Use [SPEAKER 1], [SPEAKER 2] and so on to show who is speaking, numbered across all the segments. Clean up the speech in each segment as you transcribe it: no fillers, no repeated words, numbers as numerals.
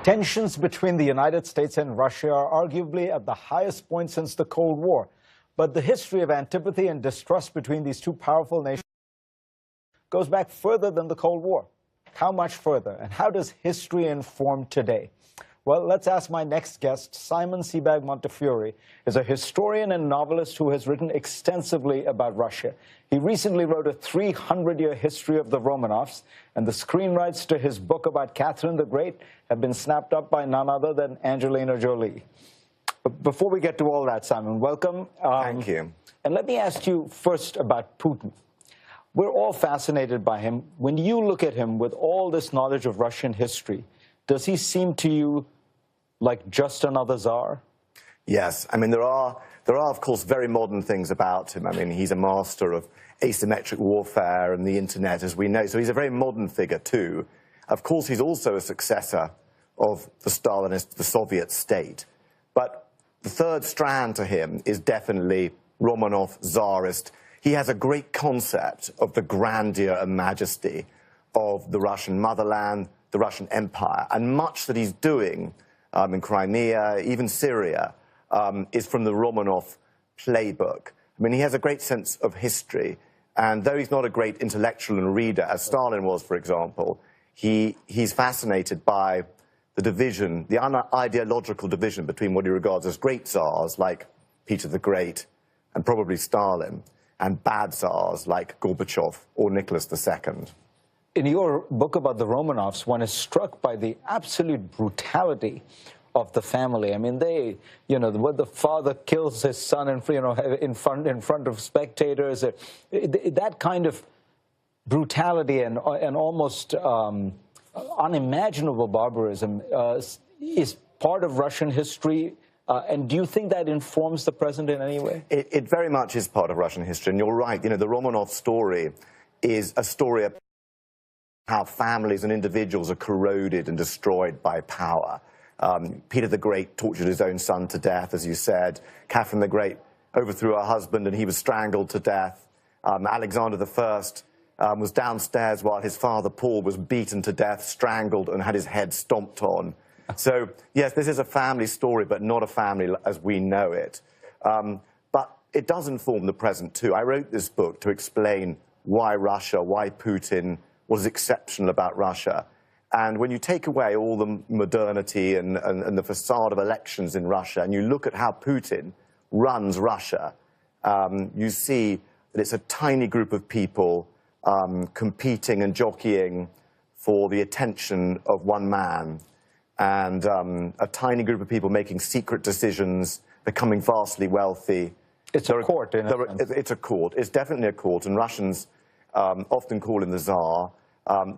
[SPEAKER 1] Tensions between the United States and Russia are arguably at the highest point since the Cold War. But the history of antipathy and distrust between these two powerful nations goes back further than the Cold War. How much further? And how does history inform today? Well, let's ask my next guest. Simon Sebag Montefiore is a historian and novelist who has written extensively about Russia. He recently wrote a 300-year history of the Romanovs, and the screen rights to his book about Catherine the Great have been snapped up by none other than Angelina Jolie. But before we get to all that, Simon, welcome.
[SPEAKER 2] Thank you.
[SPEAKER 1] And let me ask you first about Putin. We're all fascinated by him. When you look at him with all this knowledge of Russian history, does he seem to you like just another czar?
[SPEAKER 2] Yes. I mean, there are, of course, very modern things about him. I mean, he's a master of asymmetric warfare and the internet, as we know. So he's a very modern figure, too. Of course, he's also a successor of the Stalinist, the Soviet state. But the third strand to him is definitely Romanov, czarist. He has a great concept of the grandeur and majesty of the Russian motherland, the Russian empire, and much that he's doing in Crimea, even Syria, is from the Romanov playbook. I mean, he has a great sense of history, and though he's not a great intellectual and reader, as Stalin was, for example, he's fascinated by the division, the ideological division between what he regards as great tsars, like Peter the Great, and probably Stalin, and bad tsars, like Gorbachev or Nicholas II.
[SPEAKER 1] In your book about the Romanovs, one is struck by the absolute brutality of the family. I mean, when the father kills his son in front of spectators, that kind of brutality and almost unimaginable barbarism is part of Russian history. And do you think that informs the present in any way?
[SPEAKER 2] It very much is part of Russian history. And you're right, the Romanov story is a story of how families and individuals are corroded and destroyed by power. Peter the Great tortured his own son to death, as you said. Catherine the Great overthrew her husband and he was strangled to death. Alexander I was downstairs while his father Paul was beaten to death, strangled, and had his head stomped on. So, yes, this is a family story, but not a family as we know it. But it does inform the present, too. I wrote this book to explain why Russia, why Putin, what is exceptional about Russia. And when you take away all the modernity and the facade of elections in Russia, and you look at how Putin runs Russia, you see that it's a tiny group of people competing and jockeying for the attention of one man, and a tiny group of people making secret decisions, becoming vastly wealthy.
[SPEAKER 1] It's a court,
[SPEAKER 2] It's a court. It's definitely a court, and Russians often call him the Tsar.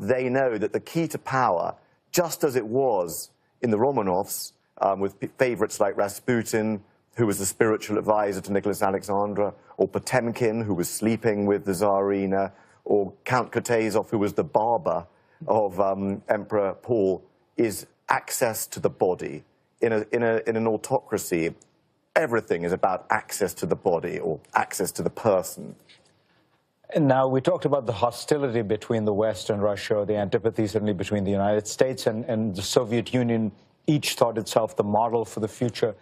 [SPEAKER 2] They know that the key to power, just as it was in the Romanovs, with favorites like Rasputin, who was the spiritual advisor to Nicholas Alexander, or Potemkin, who was sleeping with the Tsarina, or Count Kutuzov, who was the barber of Emperor Paul, is access to the body. In an autocracy, everything is about access to the body or access to the person.
[SPEAKER 1] And now, we talked about the hostility between the West and Russia, or the antipathy certainly between the United States and the Soviet Union. Each thought itself the model for the future.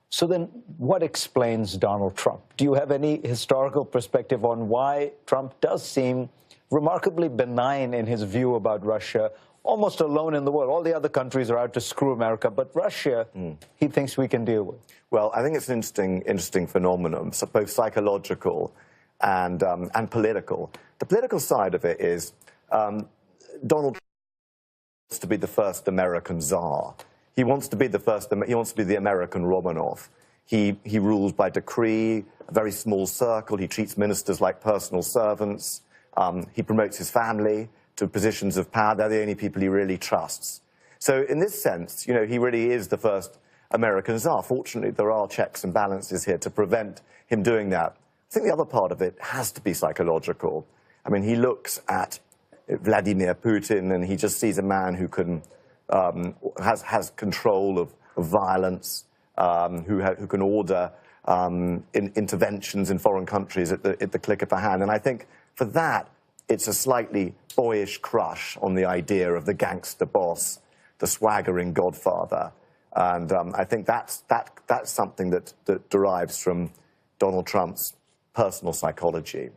[SPEAKER 1] So then, what explains Donald Trump? Do you have any historical perspective on why Trump does seem remarkably benign in his view about Russia, almost alone in the world? All the other countries are out to screw America, but Russia, he thinks we can deal with.
[SPEAKER 2] Well, I think it's an interesting phenomenon, both psychological and political. The political side of it is Donald Trump wants to be the first American czar. He wants to be the first. He wants to be the American Romanov. He rules by decree, a very small circle. He treats ministers like personal servants. He promotes his family to positions of power. They're the only people he really trusts. So in this sense, he really is the first American czar. Fortunately, there are checks and balances here to prevent him doing that. I think the other part of it has to be psychological. I mean, he looks at Vladimir Putin and he just sees a man who can has control of violence, who can order interventions in foreign countries at the click of a hand. And I think for that, it's a slightly boyish crush on the idea of the gangster boss, the swaggering godfather. And I think that's something that derives from Donald Trump's personal psychology.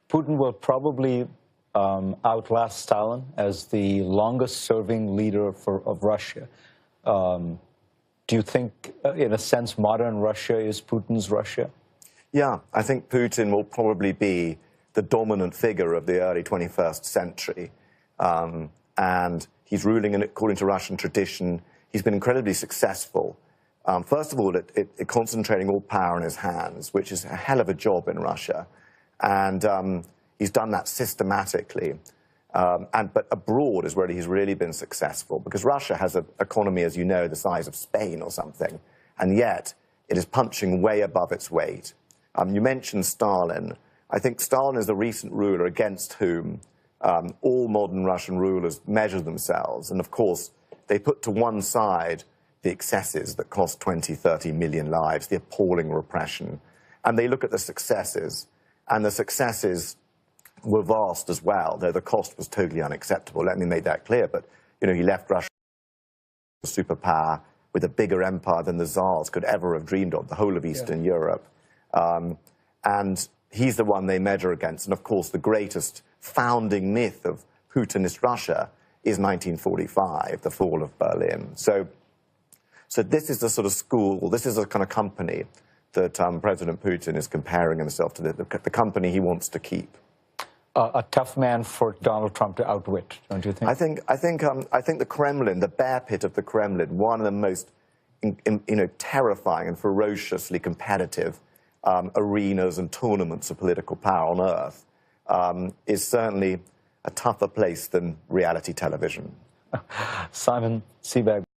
[SPEAKER 1] Putin will probably outlast Stalin as the longest-serving leader of Russia. Do you think, in a sense, modern Russia is Putin's Russia?
[SPEAKER 2] Yeah, I think Putin will probably be the dominant figure of the early 21st century. And he's ruling, according to Russian tradition, he's been incredibly successful. First of all, concentrating all power in his hands, which is a hell of a job in Russia. And he's done that systematically. But abroad is where he's really been successful, because Russia has an economy, as you know, the size of Spain or something, and yet it is punching way above its weight. You mentioned Stalin. I think Stalin is the recent ruler against whom all modern Russian rulers measure themselves. And of course, they put to one side the excesses that cost 20, 30 million lives, the appalling repression. And they look at the successes, and the successes were vast as well, though the cost was totally unacceptable. Let me make that clear. But, you know, he left Russia a superpower with a bigger empire than the Tsars could ever have dreamed of, the whole of Eastern Europe. And he's the one they measure against. And of course, the greatest founding myth of Putinist Russia is 1945, the fall of Berlin. So this is the sort of school, this is the kind of company that President Putin is comparing himself to, the company he wants to keep.
[SPEAKER 1] A tough man for Donald Trump to outwit, don't you think?
[SPEAKER 2] I think the Kremlin, the bear pit of the Kremlin, one of the most terrifying and ferociously competitive arenas and tournaments of political power on earth, is certainly a tougher place than reality television.
[SPEAKER 1] Simon Sebag.